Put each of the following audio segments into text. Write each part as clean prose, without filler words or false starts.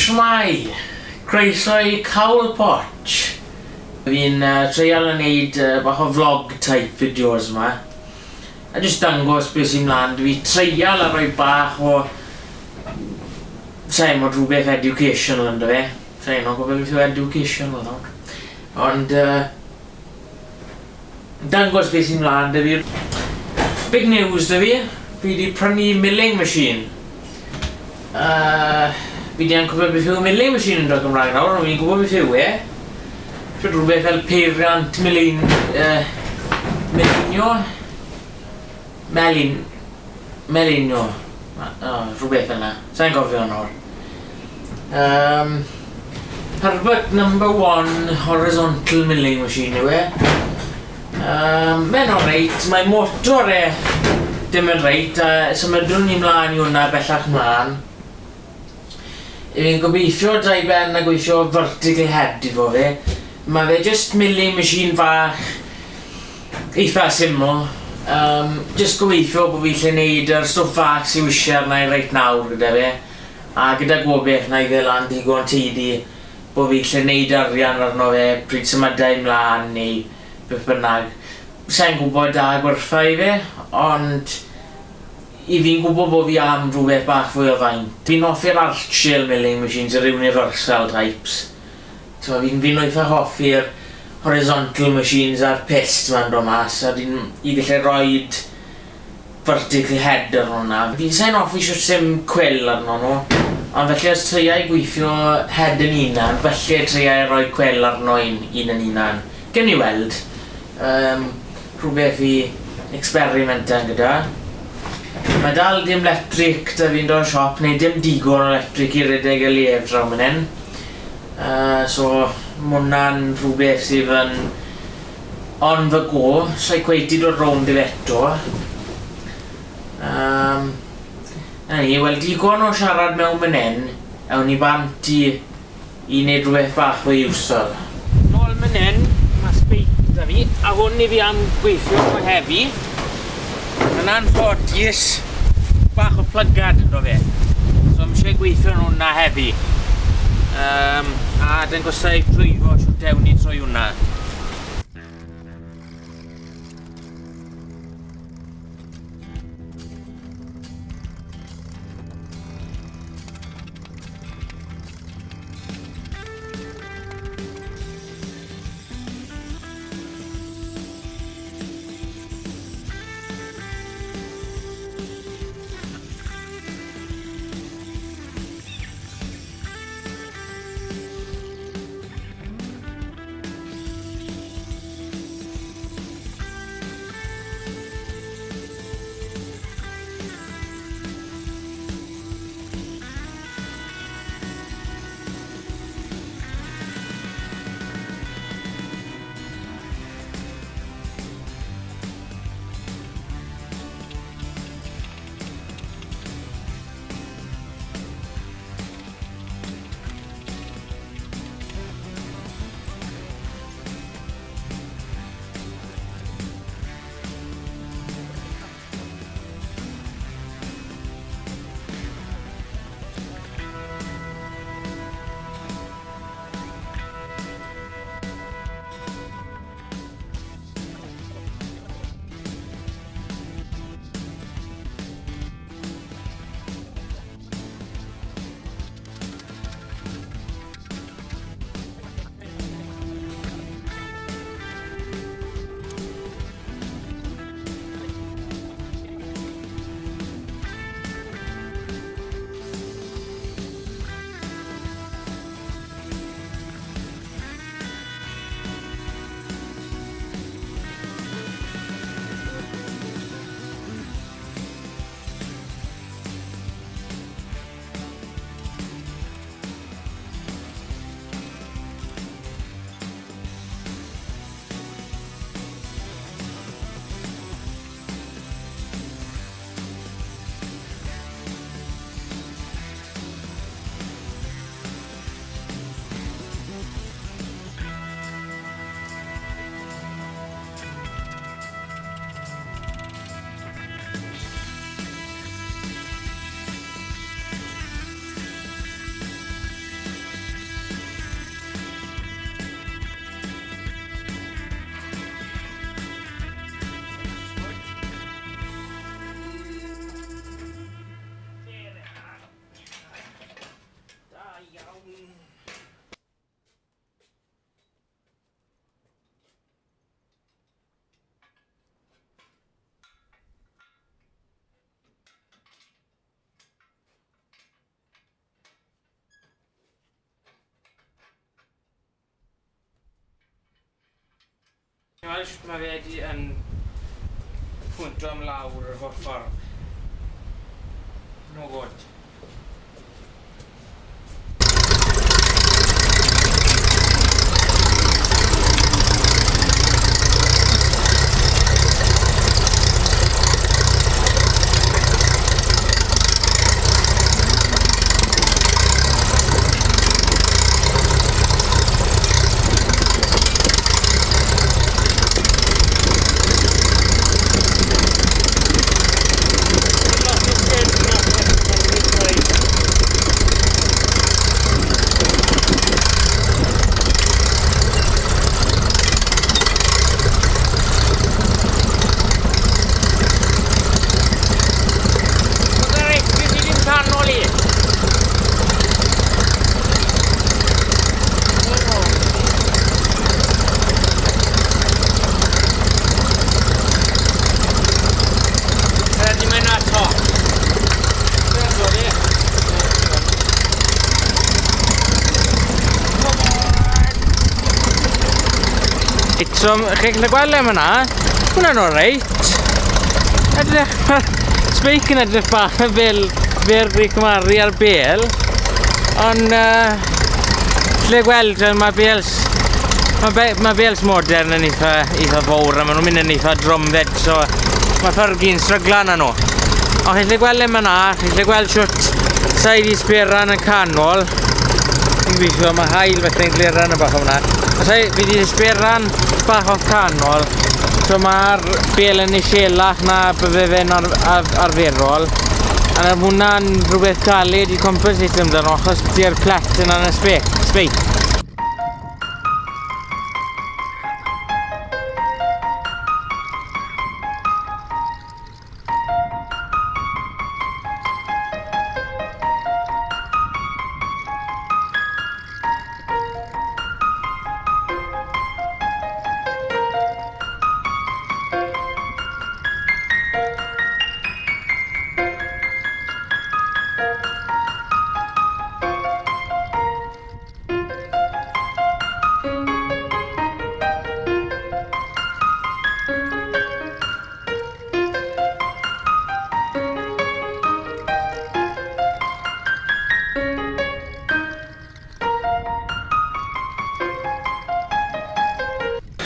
Shmai, croeso I Cawl potsh. Fi'n treial yn neud bach o vlog type fideos yma. A jyst dangos beth sy'n mlaen. Fi treial a rhoi bach o sa'n mod rhywbeth educational ynddo fe. Sa'n o'n gofio beth yw educational yno. Ond dangos beth sy'n mlaen dy fi. Big news dy fi. Fi wedi prynu milling machine. Fi wedi anghofio beth yw milling machine yn dod Gymraeg nawr, ond fi'n gwybod beth yw e. Siwr rhywbeth fel peiriant melinio. Rhywbeth fel yna. Sa'n gofio nawr. Herbert number 1 horizontal milling machine yw e. Mae'n o reit, mae motor e dim yn reit, symudwn ni mlaen i hwnna bellach mlaen. Fi'n gobeithio dau ben a gweithio vertical head i fo fe. Mae fe just milling machine fach eitha syml. Just gobeithio bod fi lle neud yr stwff fach sy'n wisio arna i reit nawr gyda fe. A gyda gobeith na i fe lan digon teidi bod fi lle neud arian arno fe pryd symudau mlaen neu beth bynnag. Sa'n gwybod da gwertha i fe, ond I fi'n gwybod bod fi am rhywbeth bach fwy o faint. Fi'n hoffi'r artial milling machines, yr universal types. Fi'n eitha hoffi'r horizontal machines a'r pist ma'n dod mas, a I gallu roed vertical head ar hwnna. Fi'n sa'n hoffi sim quill arno nhw, ond felly os treiau gweithio head yn unan, felly treiau rhoi quill arno un yn unan. Gen I weld, rhywbeth I experimentan gyda. Mae dal dim electric da fi'n dod o siop, neu dim digon o electric I redeg y lef draw man hyn. So, mwna'n rhywbeth sydd yn on fy go, so I cweith I dod rownd I feto. Wel, digon o siarad mewn man hyn, awn I bant I wneud rhywbeth bach o iwsol. Nôl man hyn, mae speit da fi, a hwn I fi am gweithio o hefi. Yn anffodus, bach o plygad ynddo fe. So I'm eisiau gweithio yn hwnna hefi. A dyn gwsau trwyfo siwt ewn I trwy hwnna. Mae fe yn pwynto am lawr yr holl ffordd. No good. So, chi'n gallu gweld le yna, hwnna'n alright. Edrych, mae'r sbeic yn edrych bach yn fel i cymaru ar bel. Ond, lle gweld, mae bels modern yn eitha fawr, a maen nhw'n mynd yn eitha dromfed, so mae ffyrgi'n stryglan â nhw. Ond chi'n gallu gweld le yna, chi'n gallu gweld siwt sa'i di sberan yn canol. Fi'n gweithio, mae hael felly'n gliran y bach o hwnna. Fi di sberan bach o'r canol, so mae'r bel yn eisielach na bydde fe'n arferol. A mae hwnna'n rhywbeth galed i composite amdano, achos di'r plet yna yn y sbeic.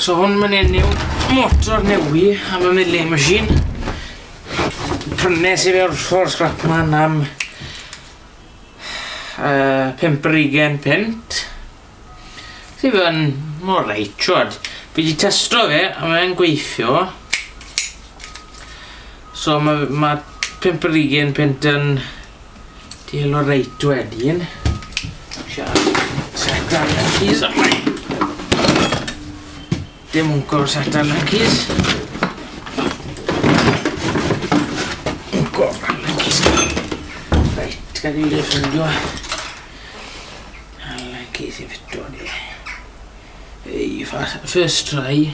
So hwn mae'n enw motor newi am y milling machine. Prynes I fe wrth scrapman am 50 pint. Sydd yn mor reit, siwad. Fi wedi testo fe a mae'n gweithio. So mae 50 pint yn del o reit wedyn. Set ar y keys ar mai. Dim wncor set ar y keys. Wncor ar y keys. Reit, gad I wedi ffindio. Ar y keys I fito di. Ei, first try.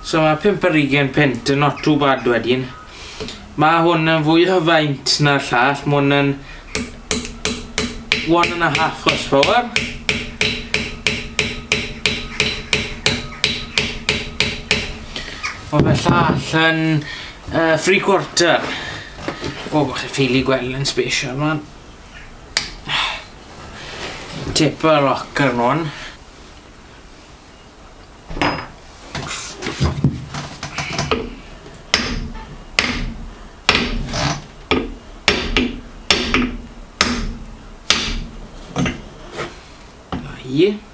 So mae 50 pint yn not too bad wedyn. Mae hwn yn fwy o faint na'r llall. Mae hwn yn 1.5 horsepower. Mae fe llall yn 3/4. O, bach chi'n ffili gweld yn special, man. Tip y lock ar nhw'n. Aí.